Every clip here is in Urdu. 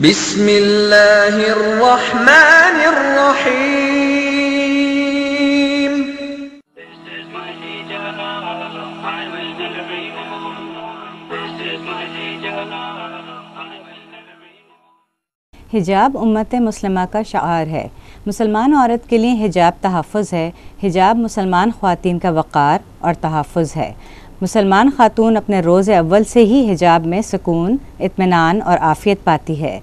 بسم اللہ الرحمن الرحیم۔ حجاب امت مسلمہ کا شعار ہے۔ مسلمان عورت کے لیے حجاب تحفظ ہے۔ حجاب مسلمان خواتین کا وقار اور تحفظ ہے۔ مسلمان خاتون اپنے روز اول سے ہی حجاب میں سکون، اطمینان اور عافیت پاتی ہے۔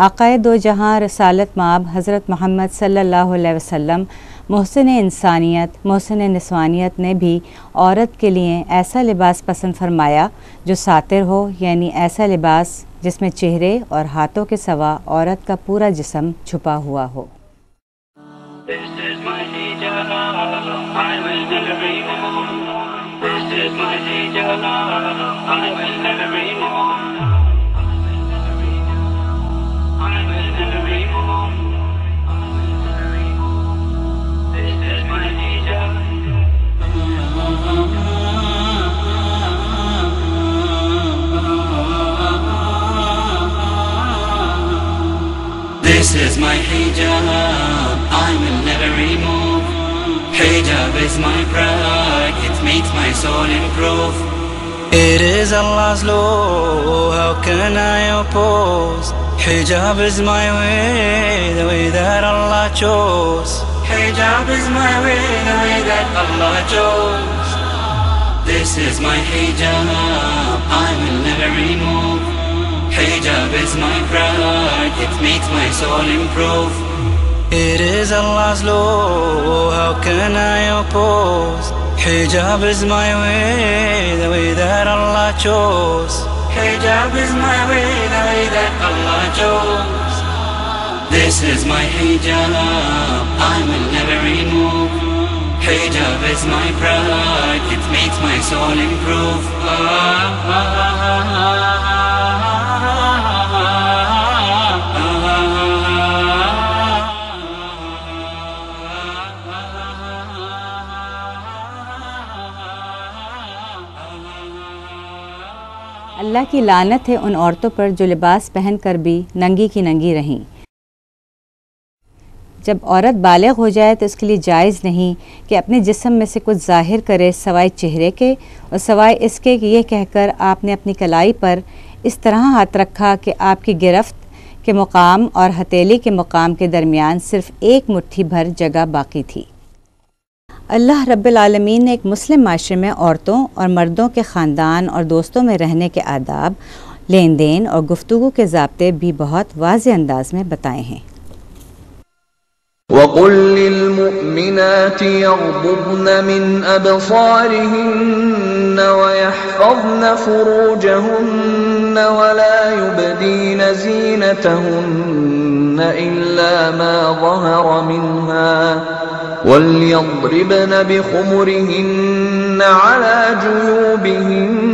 آقائے دو جہاں رسالت مآب حضرت محمد صلی اللہ علیہ وسلم محسن انسانیت، محسن نسوانیت نے بھی عورت کے لیے ایسا لباس پسند فرمایا جو ساتر ہو، یعنی ایسا لباس جس میں چہرے اور ہاتھوں کے سوا عورت کا پورا جسم چھپا ہوا ہو۔ This is my hijab, I will never remove. Hijab is my pride, it makes my soul improve. It is Allah's law, how can I oppose? Hijab is my way, the way that Allah chose. Hijab is my way, the way that Allah chose. This is my hijab, I will never remove. Hijab is my pride, it makes my soul improve. It is Allah's law, how can I oppose? Hijab is my way, the way that Allah chose. Hijab is my way, the way that Allah chose. This is my hijab, I will never remove. Hijab is my pride, it makes my soul improve. اللہ کی لعنت ہے ان عورتوں پر جو لباس پہن کر بھی ننگی کی ننگی رہیں۔ جب عورت بالغ ہو جائے تو اس کے لیے جائز نہیں کہ اپنے جسم میں سے کچھ ظاہر کرے سوائے چہرے کے، اور سوائے اس کے کہ یہ کہہ کر آپ نے اپنی کلائی پر اس طرح ہاتھ رکھا کہ آپ کی گرفت کے مقام اور ہتھیلی کے مقام کے درمیان صرف ایک مٹھی بھر جگہ باقی تھی۔ اللہ رب العالمین نے ایک مسلم معاشرے میں عورتوں اور مردوں کے خاندان اور دوستوں میں رہنے کے آداب، لین دین اور گفتگو کے ضابطے بھی بہت واضح انداز میں بتائے ہیں۔ وَقُل لِّلْمُؤْمِنَاتِ يَغْضُضْنَ مِنْ أَبْصَارِهِنَّ وَيَحْفَظْنَ فُرُوجَهُنَّ وَلَا يُبْدِينَ زِينَتَهُنَّ إِلَّا مَا ظَهَرَ مِنْهَا وَلْيَضْرِبْنَ بِخُمُرِهِنَّ عَلَى جُيُوبِهِنَّ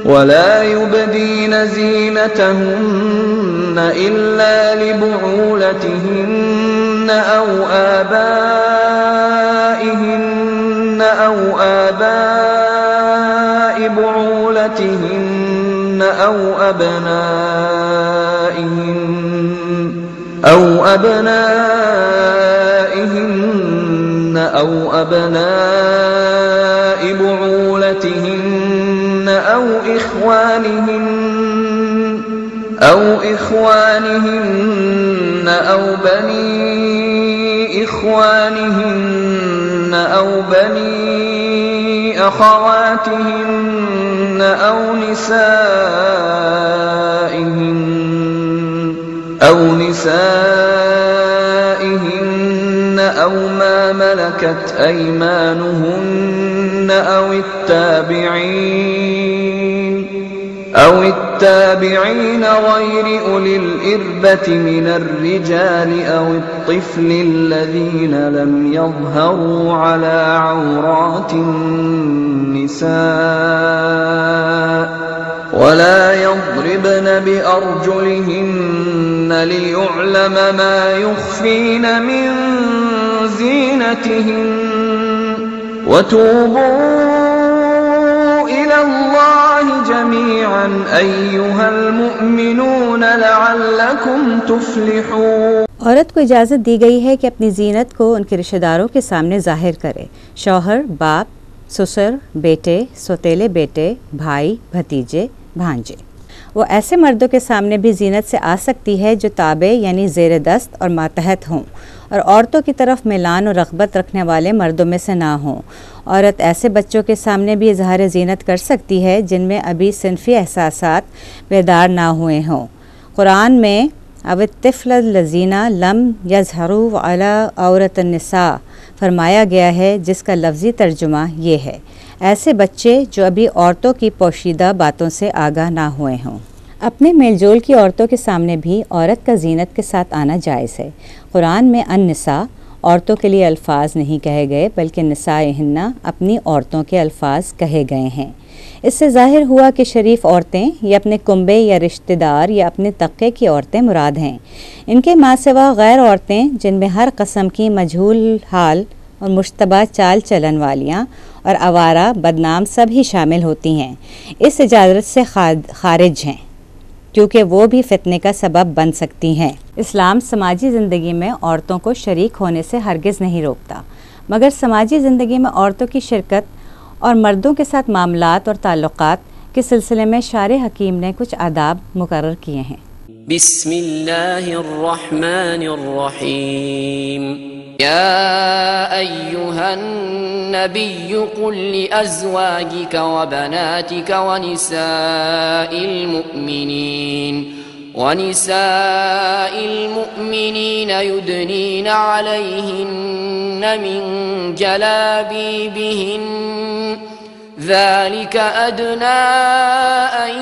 وَلَا يُبْدِينَ زِينَتَهُنَّ إِلَّا لِبُعُولَتِهِنَّ أَوْ آبَائِهِنَّ أَوْ آبَاءِ بُعُولَتِهِنَّ أَوْ أَبْنَائِهِنَّ أَوْ أَبْنَاءِ بُعُولَتِهِنَّ أَوْ إِخْوَانِهِنَّ أَوْ بَنِي إِخْوَانِهِنَّ أَوْ بَنِي أَخَوَاتِهِنَّ أَوْ نِسَائِهِنَّ أَوْ مَا مَلَكَتْ أَيْمَانُهُنَّ أَوِ التَّابِعِينَ غَيْرِ أُولِي الْإِرْبَةِ مِنَ الرِّجَالِ أَوِ الطِّفْلِ الَّذِينَ لَمْ يَظْهَرُوا عَلَى عَوْرَاتِ النِّسَاءِ وَلَا يَضْرِبْنَ بِأَرْجُلِهِنَّ لِيُعْلَمَ مَا يُخْفِينَ مِنْ زِينَتِهِنَّ وَتُوبُوا إِلَى اللَّهِ جميعا أيها المؤمنون لعلكم تفلحون۔ عورت کو اجازت دی گئی ہے کہ اپنی زینت کو ان کے رشتہ داروں کے سامنے ظاہر کرے، شوہر، باپ، سسر، بیٹے، سوتیلے بیٹے، بھائی، بھتیجے، بھانجے۔ وہ ایسے مردوں کے سامنے بھی زینت سے آ سکتی ہے جو تابع یعنی زیر دست اور ماتحت ہوں، اور عورتوں کی طرف میلان اور رغبت رکھنے والے مردوں میں سے نہ ہوں۔ عورت ایسے بچوں کے سامنے بھی اظہار زینت کر سکتی ہے جن میں ابھی صنفی احساسات بیدار نہ ہوئے ہوں۔ قرآن میں او الطفل الذین لم یظہروا علی عورۃ النساء فرمایا گیا ہے، جس کا لفظی ترجمہ یہ ہے، ایسے بچے جو ابھی عورتوں کی پوشیدہ باتوں سے آگاہ نہ ہوئے ہوں۔ اپنے میل جول کی عورتوں کے سامنے بھی عورت کا زینت کے ساتھ آنا جائز ہے۔ قرآن میں النساء عورتوں کے لیے الفاظ نہیں کہے گئے، بلکہ نسائہن اپنی عورتوں کے الفاظ کہے گئے ہیں۔ اس سے ظاہر ہوا کہ شریف عورتیں یا اپنے کنبے یا رشتہ دار یا اپنے طبقے کی عورتیں مراد ہیں۔ ان کے ماں سوا غیر عورتیں جن میں ہر قسم کی مجہول حال اور مشتبہ چال چلن والیاں اور آوارہ بدنام سب ہی شامل ہوتی ہیں، اس اجازت سے خارج ہیں، کیونکہ وہ بھی فتنے کا سبب بن سکتی ہیں۔ اسلام سماجی زندگی میں عورتوں کو شریک ہونے سے ہرگز نہیں روکتا، مگر سماجی زندگی میں عورتوں کی شرکت اور مردوں کے ساتھ معاملات اور تعلقات کے سلسلے میں شارع حکیم نے کچھ آداب مقرر کیے ہیں۔ بسم اللہ الرحمن الرحیم یا ایہا النبی قل لأزواجک وبناتک ونساء المؤمنین یدنین علیہن من جلابیبہن ذلك أدنى أن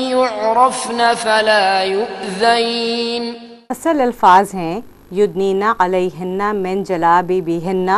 يعرفن فلا يؤذين۔ اصل الفاظ ہیں یدنین علیہن من جلابیبہن۔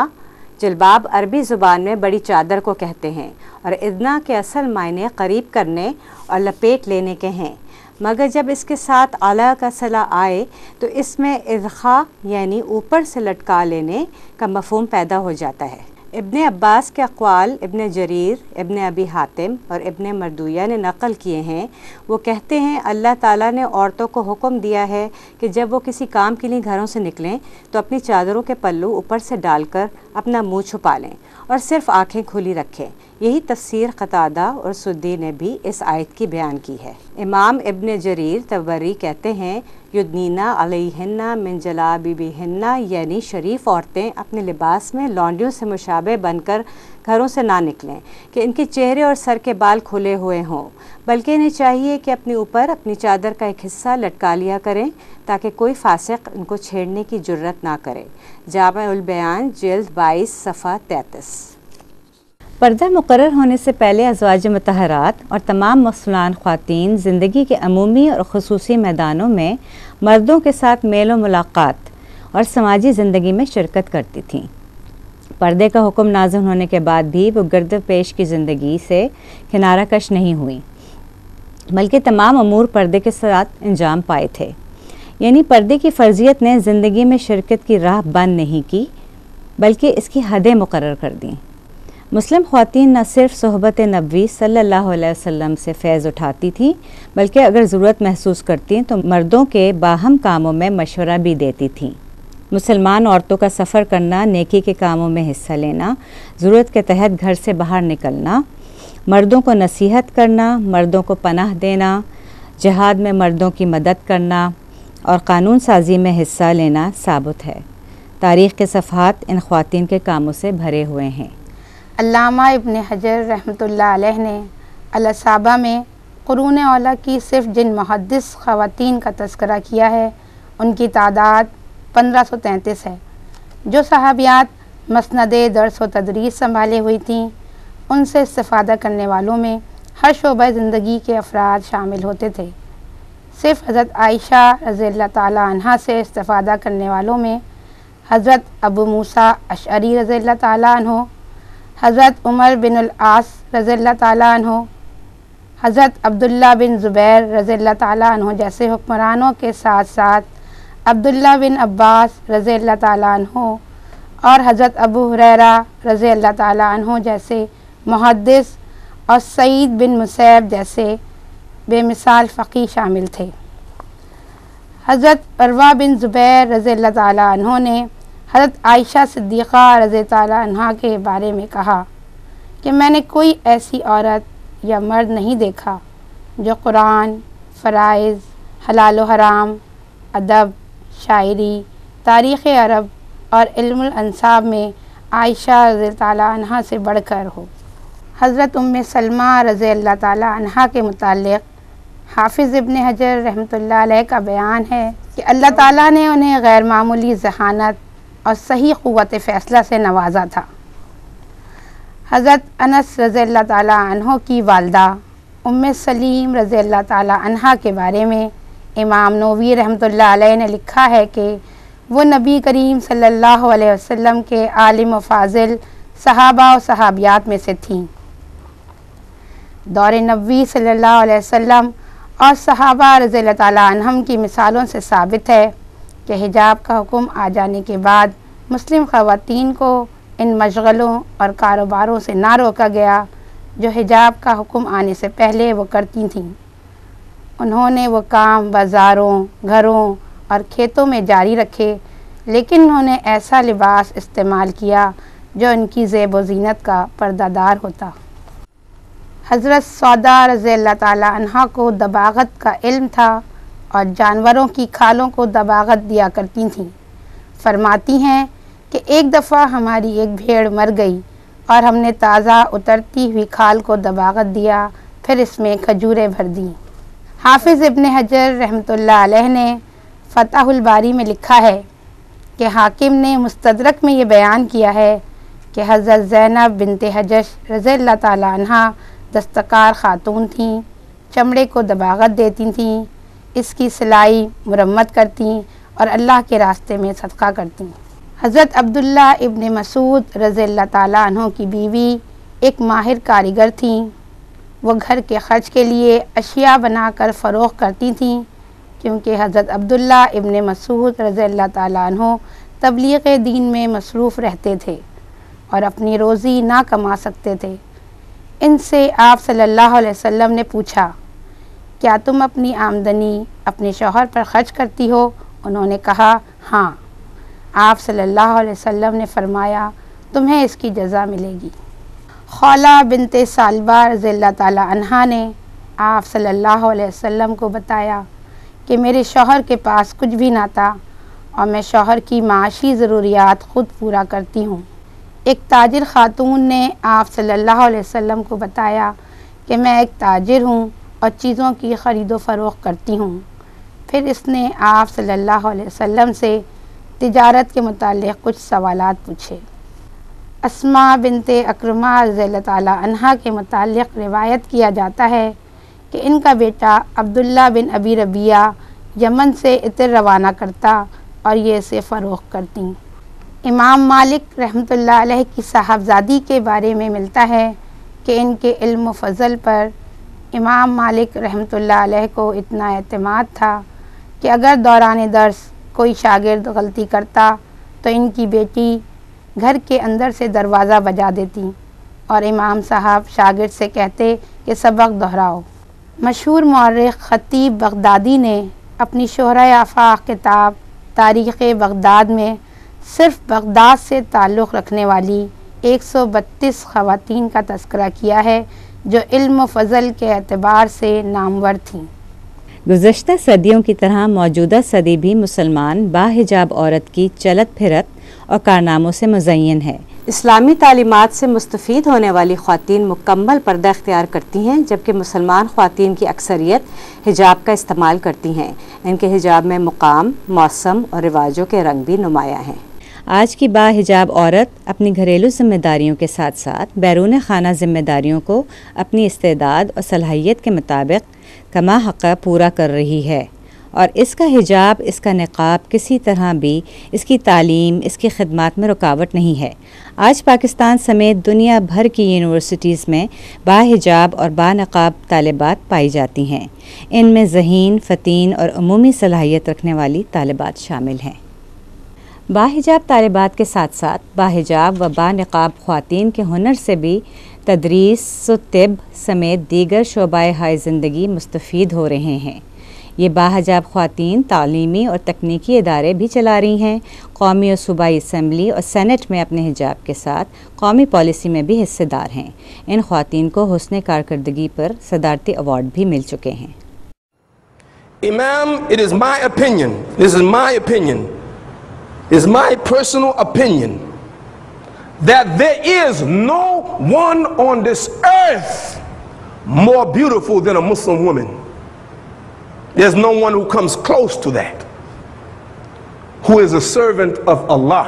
جلباب عربی زبان میں بڑی چادر کو کہتے ہیں، اور ادنا کے اصل معنی قریب کرنے اور لپیٹ لینے کے ہیں، مگر جب اس کے ساتھ اعلیٰ کا صلہ آئے تو اس میں ادخا یعنی اوپر سے لٹکا لینے کا مفہوم پیدا ہو جاتا ہے۔ ابن عباس کے اقوال ابن جریر، ابن ابی حاتم اور ابن مردویہ نے نقل کیے ہیں۔ وہ کہتے ہیں اللہ تعالیٰ نے عورتوں کو حکم دیا ہے کہ جب وہ کسی کام کے لیے گھروں سے نکلیں تو اپنی چادروں کے پلو اوپر سے ڈال کر اپنا منہ چھپا لیں اور صرف آنکھیں کھلی رکھیں۔ یہی تفسیر قتادہ اور سدی نے بھی اس آیت کی بیان کی ہے۔ امام ابن جریر طبری کہتے ہیں یدنینا علیہن من جلابیبہن، یعنی شریف عورتیں اپنے لباس میں لونڈیوں سے مشابہ بن کر گھروں سے نہ نکلیں کہ ان کے چہرے اور سر کے بال کھلے ہوئے ہوں، بلکہ انہیں چاہیے کہ اپنے اوپر اپنی چادر کا ایک حصہ لٹکا لیا کریں تاکہ کوئی فاسق ان کو چھیڑنے کی جرت نہ کرے۔ جامع البیان جلد 22 صفحہ 33۔ پردہ مقرر ہونے سے پہلے ازواج مطہرات اور تمام مسلمان خواتین زندگی کے عمومی اور خصوصی میدانوں میں مردوں کے ساتھ میل و ملاقات اور سماجی زندگی میں شرکت کرتی تھیں۔ پردے کا حکم نازل ہونے کے بعد بھی وہ گرد پیش کی زندگی سے کنارہ کش نہیں ہوئی، بلکہ تمام امور پردے کے ساتھ انجام پائے تھے۔ یعنی پردے کی فرضیت نے زندگی میں شرکت کی راہ بند نہیں کی، بلکہ اس کی حدیں مقرر کر دیں۔ مسلم خواتین نہ صرف صحبت نبوی صلی اللہ علیہ وسلم سے فیض اٹھاتی تھیں، بلکہ اگر ضرورت محسوس کرتیں تو مردوں کے باہم کاموں میں مشورہ بھی دیتی تھیں۔ مسلمان عورتوں کا سفر کرنا، نیکی کے کاموں میں حصہ لینا، ضرورت کے تحت گھر سے باہر نکلنا، مردوں کو نصیحت کرنا، مردوں کو پناہ دینا، جہاد میں مردوں کی مدد کرنا اور قانون سازی میں حصہ لینا ثابت ہے۔ تاریخ کے صفحات ان خواتین کے کاموں سے بھرے ہوئے ہیں۔ علامہ ابن حجر رحمۃ اللہ علیہ نے الاصابہ میں قرون اولیٰ کی صرف جن محدث خواتین کا تذکرہ کیا ہے ان کی تعداد 1533 ہے۔ جو صحابیات مسند درس و تدریس سنبھالے ہوئی تھیں، ان سے استفادہ کرنے والوں میں ہر شعبہ زندگی کے افراد شامل ہوتے تھے۔ صرف حضرت عائشہ رضی اللہ تعالیٰ عنہ سے استفادہ کرنے والوں میں حضرت ابو موسیٰ اشعری رضی اللہ تعالیٰ عنہ، حضرت عمر بن العاص رضی اللہ تعالیٰ عنہ، حضرت عبداللہ بن زبیر رضی اللہ تعالیٰ عنہ جیسے حکمرانوں کے ساتھ ساتھ عبداللہ بن عباس رضی اللہ تعالیٰ عنہ اور حضرت ابو ہریرہ رضی اللہ تعالیٰ عنہ جیسے محدث اور سعید بن مسیب جیسے بے مثال فقیہ شامل تھے۔ حضرت عروہ بن زبیر رضی اللہ تعالیٰ عنہ نے حضرت عائشہ صدیقہ رضی تعالیٰ عنہ کے بارے میں کہا کہ میں نے کوئی ایسی عورت یا مرد نہیں دیکھا جو قرآن، فرائض، حلال و حرام، ادب، شاعری، تاریخ عرب اور علم الانساب میں عائشہ رضی تعالیٰ عنہ سے بڑھ کر ہو۔ حضرت ام سلمہ رضی اللہ تعالیٰ عنہ کے متعلق حافظ ابن حجر رحمۃ اللہ علیہ کا بیان ہے کہ اللہ تعالیٰ نے انہیں غیر معمولی ذہانت اور صحیح قوت فیصلہ سے نوازا تھا۔ حضرت انس رضی اللہ تعالیٰ عنہ کی والدہ ام سلیم رضی اللہ تعالیٰ عنہ کے بارے میں امام نووی رحمۃ اللہ علیہ نے لکھا ہے کہ وہ نبی کریم صلی اللہ علیہ وسلم کے عالم و فاضل صحابہ و صحابیات میں سے تھیں۔ دور نبوی صلی اللہ علیہ وسلم اور صحابہ رضی اللہ تعالیٰ عنہم کی مثالوں سے ثابت ہے کہ حجاب کا حکم آ جانے کے بعد مسلم خواتین کو ان مشغلوں اور کاروباروں سے نہ روکا گیا جو حجاب کا حکم آنے سے پہلے وہ کرتی تھیں۔ انہوں نے وہ کام بازاروں، گھروں اور کھیتوں میں جاری رکھے، لیکن انہوں نے ایسا لباس استعمال کیا جو ان کی زیب و زینت کا پردہ دار ہوتا۔ حضرت سودا رضی اللہ تعالیٰ عنہ کو دباغت کا علم تھا اور جانوروں کی کھالوں کو دباغت دیا کرتی تھیں۔ فرماتی ہیں کہ ایک دفعہ ہماری ایک بھیڑ مر گئی اور ہم نے تازہ اترتی ہوئی کھال کو دباغت دیا، پھر اس میں کھجوریں بھر دیں۔ حافظ ابن حجر رحمۃ اللہ علیہ نے فتح الباری میں لکھا ہے کہ حاکم نے مستدرک میں یہ بیان کیا ہے کہ حضرت زینب بنت حجش رضی اللہ تعالیٰ عنہ دستکار خاتون تھیں، چمڑے کو دباغت دیتی تھیں، اس کی سلائی مرمت کرتیں اور اللہ کے راستے میں صدقہ کرتیں۔ حضرت عبداللہ ابن مسعود رضی اللہ تعالیٰ عنہ کی بیوی ایک ماہر کاریگر تھیں۔ وہ گھر کے خرچ کے لیے اشیاء بنا کر فروخت کرتی تھیں، کیونکہ حضرت عبداللہ ابن مسعود رضی اللہ تعالیٰ عنہ تبلیغ دین میں مصروف رہتے تھے اور اپنی روزی نہ کما سکتے تھے۔ ان سے آپ صلی اللہ علیہ وسلم نے پوچھا، کیا تم اپنی آمدنی اپنے شوہر پر خرچ کرتی ہو؟ انہوں نے کہا، ہاں۔ آپ صلی اللہ علیہ وسلم نے فرمایا، تمہیں اس کی جزا ملے گی۔ خولہ بنت ثعلبہ رضی اللہ تعالیٰ عنہا نے آپ صلی اللہ علیہ وسلم کو بتایا کہ میرے شوہر کے پاس کچھ بھی نہ تھا اور میں شوہر کی معاشی ضروریات خود پورا کرتی ہوں۔ ایک تاجر خاتون نے آپ صلی اللہ علیہ وسلم کو بتایا کہ میں ایک تاجر ہوں اور چیزوں کی خرید و فروخت کرتی ہوں۔ پھر اس نے آپ صلی اللہ علیہ وسلم سے تجارت کے متعلق کچھ سوالات پوچھے۔ اسماء بنت اکرمہ رضی اللہ تعالیٰ عنہا کے متعلق روایت کیا جاتا ہے کہ ان کا بیٹا عبداللہ بن ابی ربیعہ یمن سے عطر روانہ کرتا اور یہ اسے فروخت کرتی۔ امام مالک رحمۃ اللہ علیہ کی صاحبزادی کے بارے میں ملتا ہے کہ ان کے علم و فضل پر امام مالک رحمۃ اللہ علیہ کو اتنا اعتماد تھا کہ اگر دوران درس کوئی شاگرد غلطی کرتا تو ان کی بیٹی گھر کے اندر سے دروازہ بجا دیتی اور امام صاحب شاگرد سے کہتے کہ سبق دہراؤ۔ مشہور مورخ خطیب بغدادی نے اپنی شہرۂ آفاق کتاب تاریخ بغداد میں صرف بغداد سے تعلق رکھنے والی 132 خواتین کا تذکرہ کیا ہے جو علم و فضل کے اعتبار سے نامور تھیں۔ گزشتہ صدیوں کی طرح موجودہ صدی بھی مسلمان باحجاب عورت کی چلت پھرت اور کارناموں سے مزین ہے۔ اسلامی تعلیمات سے مستفید ہونے والی خواتین مکمل پردہ اختیار کرتی ہیں، جبکہ مسلمان خواتین کی اکثریت حجاب کا استعمال کرتی ہیں۔ ان کے حجاب میں مقام، موسم اور رواجوں کے رنگ بھی نمایاں ہیں۔ آج کی باحجاب عورت اپنی گھریلو ذمہ داریوں کے ساتھ ساتھ بیرون خانہ ذمہ داریوں کو اپنی استعداد اور صلاحیت کے مطابق کما حق پورا کر رہی ہے، اور اس کا حجاب، اس کا نقاب کسی طرح بھی اس کی تعلیم، اس کی خدمات میں رکاوٹ نہیں ہے۔ آج پاکستان سمیت دنیا بھر کی یونیورسٹیز میں باحجاب اور بانقاب طالبات پائی جاتی ہیں۔ ان میں ذہین، فتین اور عمومی صلاحیت رکھنے والی طالبات شامل ہیں۔ باحجاب طالبات کے ساتھ ساتھ باحجاب و بانقاب خواتین کے ہنر سے بھی تدریس و طب سمیت دیگر شعبۂ ہائے زندگی مستفید ہو رہے ہیں۔ یہ باحجاب خواتین تعلیمی اور تکنیکی ادارے بھی چلا رہی ہیں۔ قومی اور صوبائی اسمبلی اور سینٹ میں اپنے حجاب کے ساتھ قومی پالیسی میں بھی حصے دار ہیں۔ ان خواتین کو حسن کارکردگی پر صدارتی ایوارڈ بھی مل چکے ہیں۔ Imam, it is my opinion, this is my opinion, is my personal opinion, that there is no one on this earth more beautiful than a Muslim woman. There's no one who comes close to that, who is a servant of Allah,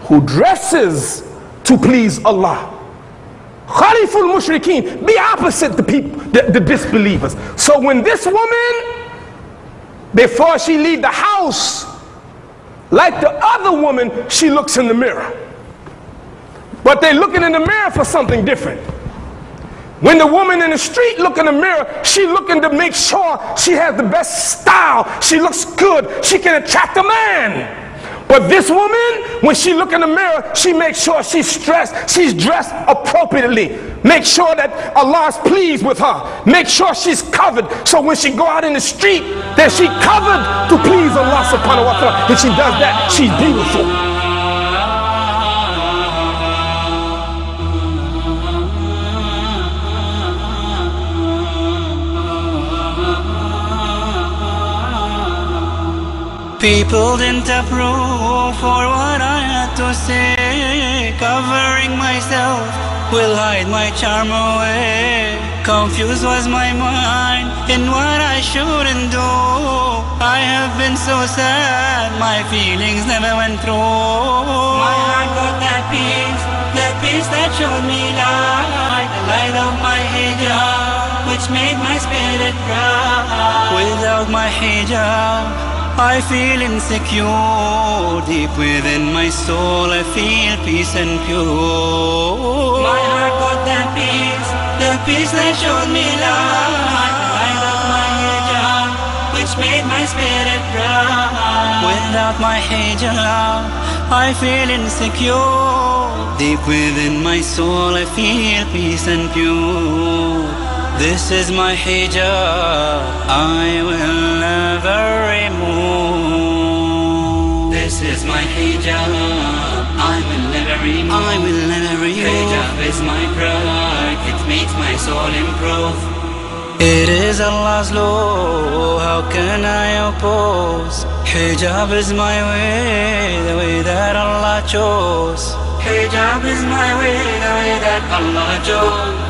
who dresses to please Allah. Khaliful Mushrikeen, be opposite the people, the disbelievers. So when this woman, before she leave the house, like the other woman, she looks in the mirror. But they're looking in the mirror for something different. When the woman in the street look in the mirror, she looking to make sure she has the best style, she looks good, she can attract a man. But this woman, when she look in the mirror, she makes sure she's dressed appropriately. Make sure that Allah is pleased with her. Make sure she's covered. So when she go out in the street, that she covered to please Allah subhanahu wa ta'ala. If she does that, she's beautiful. People didn't approve for what I had to say. Covering myself will hide my charm away. Confused was my mind in what I shouldn't do. I have been so sad, my feelings never went through. My heart got that peace that showed me light. The light of my hijab, which made my spirit bright. Without my hijab, I feel insecure. Deep within my soul I feel peace and pure. My heart got that peace, the peace that showed me light. The light of my hijab, which made my spirit bright. Without my hijab, I feel insecure. Deep within my soul I feel peace and pure. This is my hijab, I will never remove. This is my hijab, I will never remove. I will never remove. Hijab is my pride, it makes my soul improve. It is Allah's law, how can I oppose? Hijab is my way, the way that Allah chose. Hijab is my way, the way that Allah chose.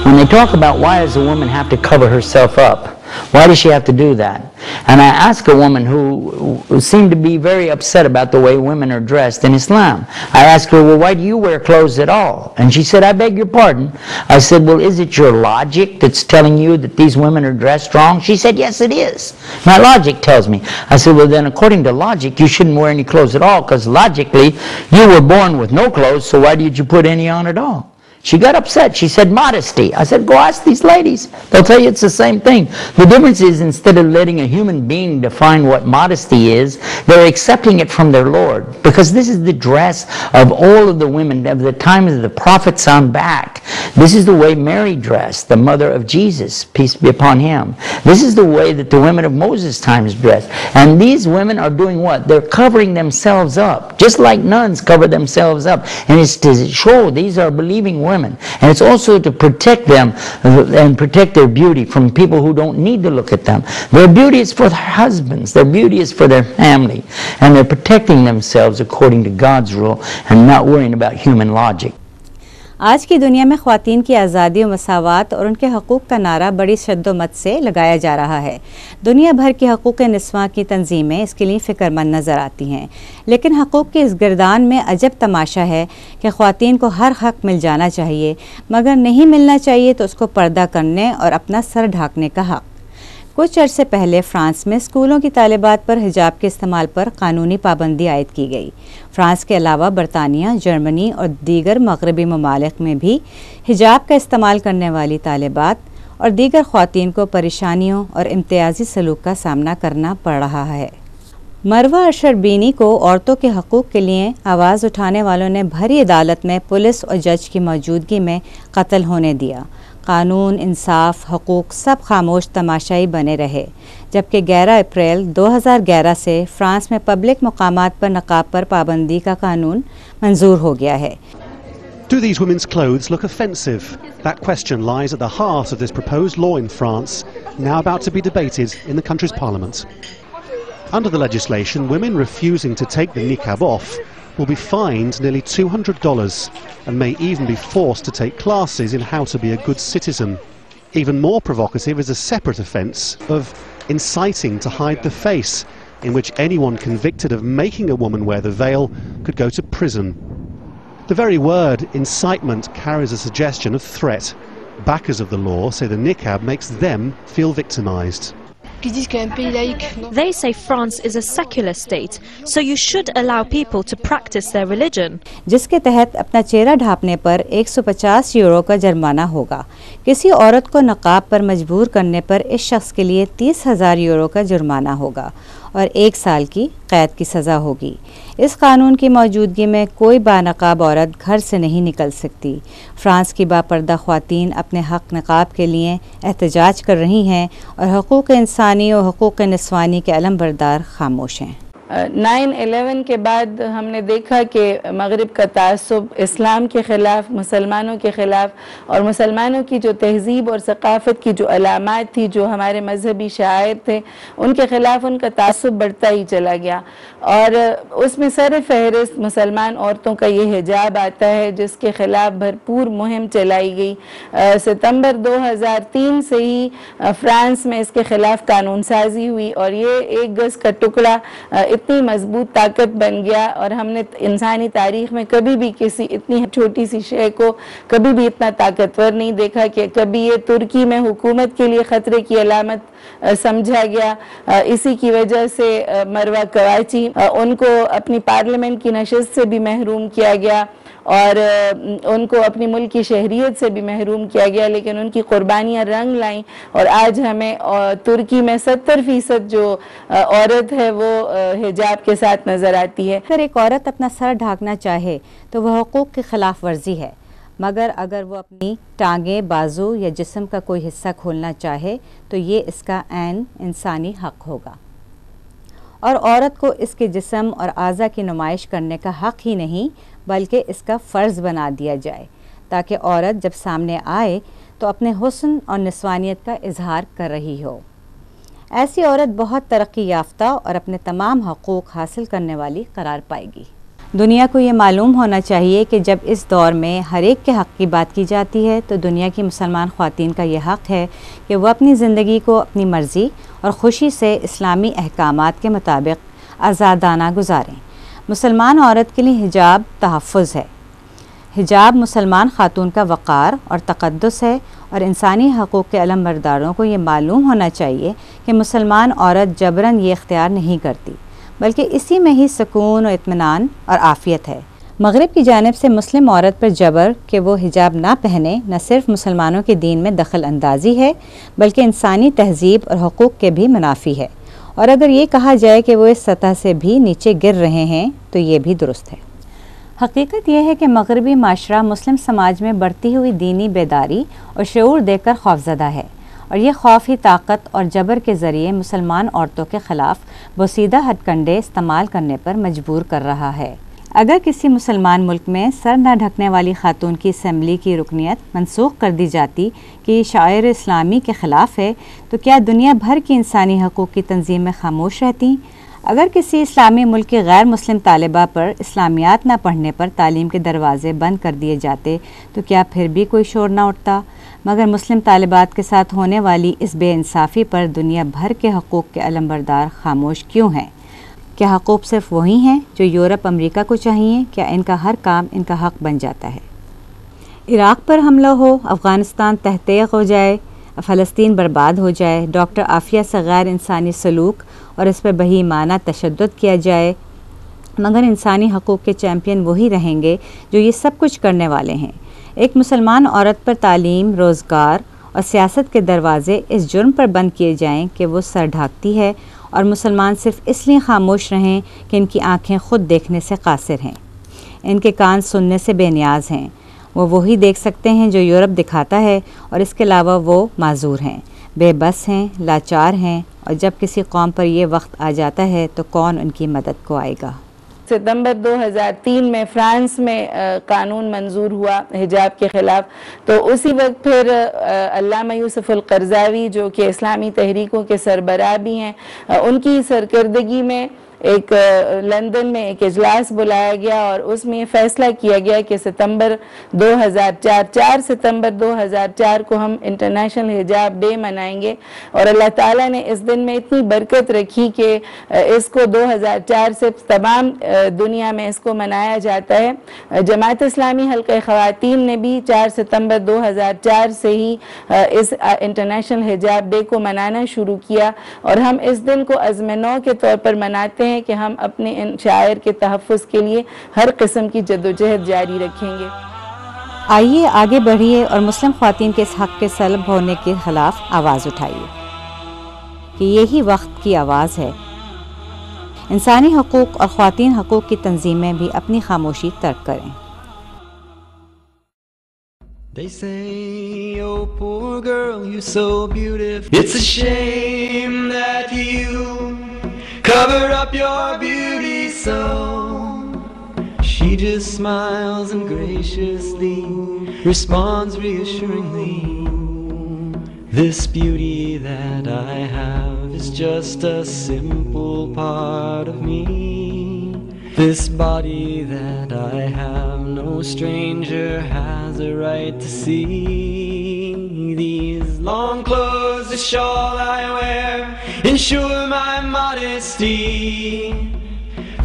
When they talk about why does a woman have to cover herself up, why does she have to do that? And I asked a woman who seemed to be very upset about the way women are dressed in Islam. I asked her, well, why do you wear clothes at all? And she said, I beg your pardon. I said, well, is it your logic that's telling you that these women are dressed wrong? She said, yes, it is. My logic tells me. I said, well, then according to logic, you shouldn't wear any clothes at all, because logically, you were born with no clothes, so why did you put any on at all? She got upset. She said, modesty. I said, go ask these ladies. They'll tell you it's the same thing. The difference is, instead of letting a human being define what modesty is, they're accepting it from their Lord. Because this is the dress of all of the women of the time of the prophets on back. This is the way Mary dressed, the mother of Jesus, peace be upon him. This is the way that the women of Moses' times dressed. And these women are doing what? They're covering themselves up, just like nuns cover themselves up. And it's to show these are believing women. And it's also to protect them and protect their beauty from people who don't need to look at them. Their beauty is for their husbands. Their beauty is for their family. And they're protecting themselves according to God's rule and not worrying about human logic. آج کی دنیا میں خواتین کی آزادی و مساوات اور ان کے حقوق کا نعرہ بڑی شد و مت سے لگایا جا رہا ہے۔ دنیا بھر کی حقوق نسواں کی تنظیمیں اس کے لیے فکر مند نظر آتی ہیں، لیکن حقوق کے اس گردان میں عجب تماشا ہے کہ خواتین کو ہر حق مل جانا چاہیے، مگر نہیں ملنا چاہیے تو اس کو پردہ کرنے اور اپنا سر ڈھانکنے کا حق۔ کچھ عرصے پہلے فرانس میں اسکولوں کی طالبات پر حجاب کے استعمال پر قانونی پابندی عائد کی گئی۔ فرانس کے علاوہ برطانیہ، جرمنی اور دیگر مغربی ممالک میں بھی حجاب کا استعمال کرنے والی طالبات اور دیگر خواتین کو پریشانیوں اور امتیازی سلوک کا سامنا کرنا پڑ رہا ہے۔ مروہ اشربینی کو عورتوں کے حقوق کے لیے آواز اٹھانے والوں نے بھری عدالت میں پولیس اور جج کی موجودگی میں قتل ہونے دیا۔ قانون، انصاف، حقوق سب خاموش تماشائی بنے رہے، جبکہ 11 اپریل 2011 سے فرانس میں پبلک مقامات پر نقاب پر پابندی کا قانون منظور ہو گیا ہے۔ Do these women's clothes look offensive? That question lies at the heart of this proposed law in France, now about to be debated in the country's parliament. Under the legislation, women refusing to take the niqab off will be fined nearly $200 and may even be forced to take classes in how to be a good citizen. Even more provocative is a separate offence of inciting to hide the face, in which anyone convicted of making a woman wear the veil could go to prison. The very word incitement carries a suggestion of threat. Backers of the law say the niqab makes them feel victimized. They say France is a secular state, so you should allow people to practice their religion. جس کے تحت اپنا چہرہ ڈھانپنے پر 150 یورو کا جرمانہ ہوگا۔ کسی عورت کو نقاب پر مجبور کرنے پر اس شخص کے لیے 30,000 یورو کا جرمانہ ہوگا اور 1 سال کی قید کی سزا ہوگی۔ اس قانون کی موجودگی میں کوئی بانقاب عورت گھر سے نہیں نکل سکتی۔ فرانس کی باپردہ خواتین اپنے حق نقاب کے لیے احتجاج کر رہی ہیں اور حقوق انسانی اور حقوق نسوانی کے علم بردار خاموش ہیں۔ 9/11 کے بعد ہم نے دیکھا کہ مغرب کا تعصب اسلام کے خلاف، مسلمانوں کے خلاف اور مسلمانوں کی جو تہذیب اور ثقافت کی جو علامات تھی، جو ہمارے مذہبی شعائر تھے، ان کے خلاف ان کا تعصب بڑھتا ہی چلا گیا، اور اس میں سر فہرست مسلمان عورتوں کا یہ حجاب آتا ہے، جس کے خلاف بھرپور مہم چلائی گئی۔ ستمبر 2003 سے ہی فرانس میں اس کے خلاف قانون سازی ہوئی اور یہ 1 گز کا ٹکڑا اتنی مضبوط طاقت بن گیا، اور ہم نے انسانی تاریخ میں کبھی بھی کسی اتنی چھوٹی سی شے کو کبھی بھی اتنا طاقتور نہیں دیکھا کہ کبھی یہ ترکی میں حکومت کے لیے خطرے کی علامت سمجھا گیا۔ اسی کی وجہ سے مروہ کواچی ان کو اپنی پارلیمنٹ کی نشست سے بھی محروم کیا گیا اور ان کو اپنی ملک کی شہریت سے بھی محروم کیا گیا، لیکن ان کی قربانیاں رنگ لائیں، اور آج ہمیں ترکی میں 70% جو عورت ہے وہ حجاب کے ساتھ نظر آتی ہے۔ اگر ایک عورت اپنا سر ڈھانکنا چاہے تو وہ حقوق کی خلاف ورزی ہے، مگر اگر وہ اپنی ٹانگیں، بازو یا جسم کا کوئی حصہ کھولنا چاہے تو یہ اس کا عین انسانی حق ہوگا، اور عورت کو اس کے جسم اور اعضاء کی نمائش کرنے کا حق ہی نہیں بلکہ اس کا فرض بنا دیا جائے، تاکہ عورت جب سامنے آئے تو اپنے حسن اور نسوانیت کا اظہار کر رہی ہو۔ ایسی عورت بہت ترقی یافتہ اور اپنے تمام حقوق حاصل کرنے والی قرار پائے گی۔ دنیا کو یہ معلوم ہونا چاہیے کہ جب اس دور میں ہر ایک کے حق کی بات کی جاتی ہے تو دنیا کی مسلمان خواتین کا یہ حق ہے کہ وہ اپنی زندگی کو اپنی مرضی اور خوشی سے اسلامی احکامات کے مطابق آزادانہ گزاریں۔ مسلمان عورت کے لیے حجاب تحفظ ہے۔ حجاب مسلمان خاتون کا وقار اور تقدس ہے، اور انسانی حقوق کے علم برداروں کو یہ معلوم ہونا چاہیے کہ مسلمان عورت جبراً یہ اختیار نہیں کرتی، بلکہ اسی میں ہی سکون و اطمینان اور عافیت ہے۔ مغرب کی جانب سے مسلم عورت پر جبر کہ وہ حجاب نہ پہنے نہ صرف مسلمانوں کے دین میں دخل اندازی ہے بلکہ انسانی تہذیب اور حقوق کے بھی منافی ہے، اور اگر یہ کہا جائے کہ وہ اس سطح سے بھی نیچے گر رہے ہیں تو یہ بھی درست ہے۔ حقیقت یہ ہے کہ مغربی معاشرہ مسلم سماج میں بڑھتی ہوئی دینی بیداری اور شعور دیکھ کر خوفزدہ ہے، اور یہ خوف ہی طاقت اور جبر کے ذریعے مسلمان عورتوں کے خلاف بوسیدہ ہتھ کنڈے استعمال کرنے پر مجبور کر رہا ہے۔ اگر کسی مسلمان ملک میں سر نہ ڈھکنے والی خاتون کی اسمبلی کی رکنیت منسوخ کر دی جاتی کہ یہ شعائر اسلامی کے خلاف ہے تو کیا دنیا بھر کی انسانی حقوق کی تنظیمیں خاموش رہتی؟ اگر کسی اسلامی ملک کی غیر مسلم طالبہ پر اسلامیات نہ پڑھنے پر تعلیم کے دروازے بند کر دیے جاتے تو کیا پھر بھی کوئی شور نہ اٹھتا؟ مگر مسلم طالبات کے ساتھ ہونے والی اس بے انصافی پر دنیا بھر کے حقوق کے علمبردار خاموش کیوں ہیں؟ کیا حقوق صرف وہی ہیں جو یورپ امریکہ کو چاہیے؟ کیا ان کا ہر کام ان کا حق بن جاتا ہے؟ عراق پر حملہ ہو، افغانستان تحت تیغ ہو جائے، فلسطین برباد ہو جائے، ڈاکٹر عافیہ سے غیر انسانی سلوک اور اس پر بہیمانہ تشدد کیا جائے، مگر انسانی حقوق کے چیمپئن وہی رہیں گے جو یہ سب کچھ کرنے والے ہیں۔ ایک مسلمان عورت پر تعلیم، روزگار اور سیاست کے دروازے اس جرم پر بند کیے جائیں کہ وہ سر ڈھانکتی ہے، اور مسلمان صرف اس لیے خاموش رہیں کہ ان کی آنکھیں خود دیکھنے سے قاصر ہیں، ان کے کان سننے سے بے نیاز ہیں، وہ وہی دیکھ سکتے ہیں جو یورپ دکھاتا ہے، اور اس کے علاوہ وہ معذور ہیں، بے بس ہیں، لاچار ہیں، اور جب کسی قوم پر یہ وقت آ جاتا ہے تو کون ان کی مدد کو آئے گا۔ ستمبر 2003 میں فرانس میں قانون منظور ہوا حجاب کے خلاف، تو اسی وقت پھر علامہ یوسف القرضاوی جو کہ اسلامی تحریکوں کے سربراہ بھی ہیں، ان کی سرکردگی میں ایک لندن میں ایک اجلاس بلایا گیا، اور اس میں یہ فیصلہ کیا گیا کہ 4 ستمبر 2004 کو ہم انٹرنیشنل حجاب ڈے منائیں گے، اور اللہ تعالیٰ نے اس دن میں اتنی برکت رکھی کہ اس کو 2004 سے تمام دنیا میں اس کو منایا جاتا ہے۔ جماعت اسلامی حلقہ خواتین نے بھی 4 ستمبر 2004 سے ہی اس انٹرنیشنل حجاب ڈے کو منانا شروع کیا، اور ہم اس دن کو عزم نو کے طور پر مناتے ہیں کہ ہم اپنے ان شاعر کے تحفظ کے لیے ہر قسم کی جدوجہد جاری رکھیں گے۔ آئیے آگے بڑھیے اور مسلم خواتین کے اس حق کے سلب ہونے کے خلاف آواز اٹھائیے کہ یہی وقت کی آواز ہے۔ انسانی حقوق اور خواتین حقوق کی تنظیمیں بھی اپنی خاموشی ترک کریں۔ They say, oh poor girl, you're so beautiful. It's a shame that you cover up your beauty so. She just smiles and graciously responds reassuringly. This beauty that I have is just a simple part of me. This body that I have, no stranger has a right to see. These long clothes, the shawl I wear, ensure my modesty.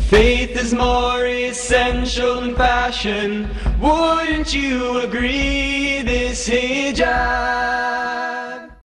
Faith is more essential than fashion, wouldn't you agree? This hijab